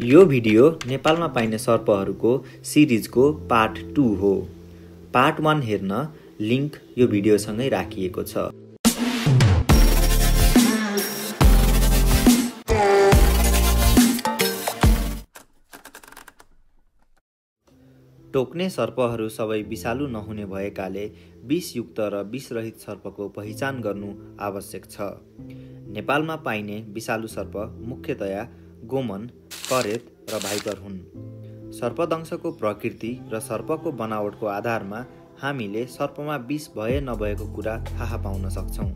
यो भिडियो नेपालमा पाइने सर्पहरूको सिरिजको पार्ट 2 हो। पार्ट 1 हेर्न लिंक यो भिडियोसँगै राखिएको छ। टोक्ने सर्पहरू सबै विषालु नहुने भएकाले विषयुक्त र विषरहित सर्पको पहिचान गर्नु आवश्यक छ। नेपालमा पाइने विषालु सर्प मुख्यतया गोमन, करेत र भाइपर हुन्। सर्पदंशको प्रकृति र सर्पको बनावटको आधारमा हामीले सर्पमा विष भए नभएको कुरा थाहा पाउन सक्छौँ।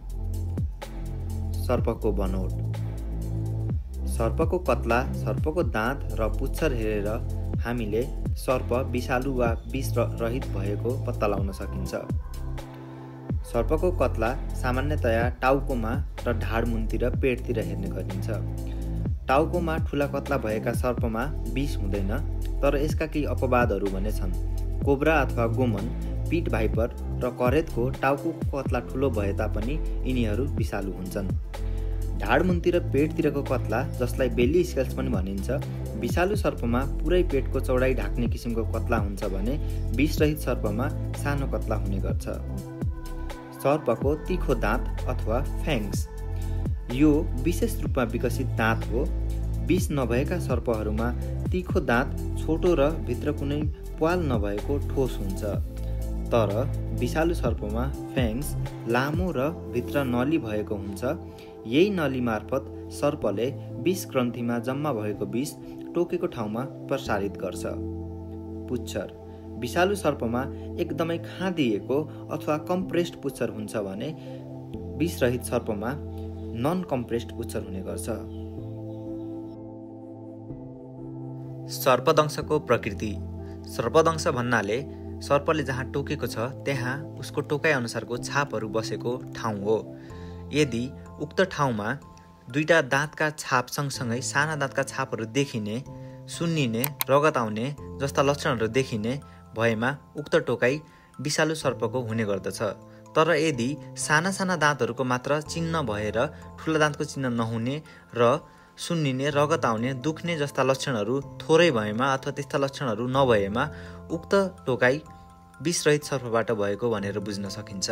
सर्पको बनोट। सर्पको कत्ला, सर्पको दाँत र पुच्छर हेरेर हामीले सर्प विषालु वा विष रहित भएको पत्ता लगाउन सकिन्छ। सर्पको कत्ला सामान्यतया टाउकोमा र ढाडमुनतिर पेटतिर हेर्ने गरिन्छ। टाउकोमा ठुला कत्ला भएका सर्पमा विष हुँदैन, तर यसका केही अपवादहरू भने छन्। कोब्रा अथवा गोमन, पिट भाइपर र करेतको टाउको कत्ला ठुलो भए तापनि यिनीहरू विषालु हुन्छन्। ढाडमुनतिर पेटतिरको कत्ला, जसलाई बेली स्केल्स पनि भनिन्छ, विषालु सर्पमा पुरै पेटको चौडाइ ढाक्ने किसिमको कत्ला हुन्छ भने विषरहित सर्पमा सानो कत्ला हुने गर्छ। सर्पको तीखो दाँत अथवा फ्याङ्स। यो विशेष रूपमा विकसित दाँत हो। विष नभएका सर्पहरूमा तीखो दाँत छोटो र भित्र कुनै प्वाल नभएको ठोस हुन्छ, तर विषालु सर्पमा फ्याङ्स लामो र भित्र नली भएको हुन्छ। यही नली मार्फत सर्पले विष ग्रन्थीमा जम्मा भएको विष टोकेको ठाउँमा प्रसारित गर्छ। पुच्छर। विषालु सर्पमा एकदमै खाँदिएको अथवा कम्प्रेस्ड पुच्छर हुन्छ भने विषरहित सर्पमा नन कम्प्रेस्ड पुच्छर हुने गर्छ। सर्पदंशको प्रकृति। सर्पदंश भन्नाले सर्पले जहाँ टोकेको छ त्यहाँ उसको टोकाइ अनुसारको छापहरू बसेको ठाउँ हो। यदि उक्त ठाउँमा दुईटा दाँतका छाप सँगसँगै साना दाँतका छापहरू देखिने, सुन्निने, रगत आउने जस्ता लक्षणहरू देखिने भएमा उक्त टोकाइ विषालु सर्पको हुने गर्दछ। तर यदि साना साना दाँतहरूको मात्र चिन्ह भएर ठुला दाँतको चिन्ह नहुने र सुन्निने, रगत आउने, दुख्ने जस्ता लक्षणहरू थोरै भएमा अथवा त्यस्ता लक्षणहरू नभएमा उक्त टोकाइ विषरहित सर्पबाट भएको भनेर बुझ्न सकिन्छ।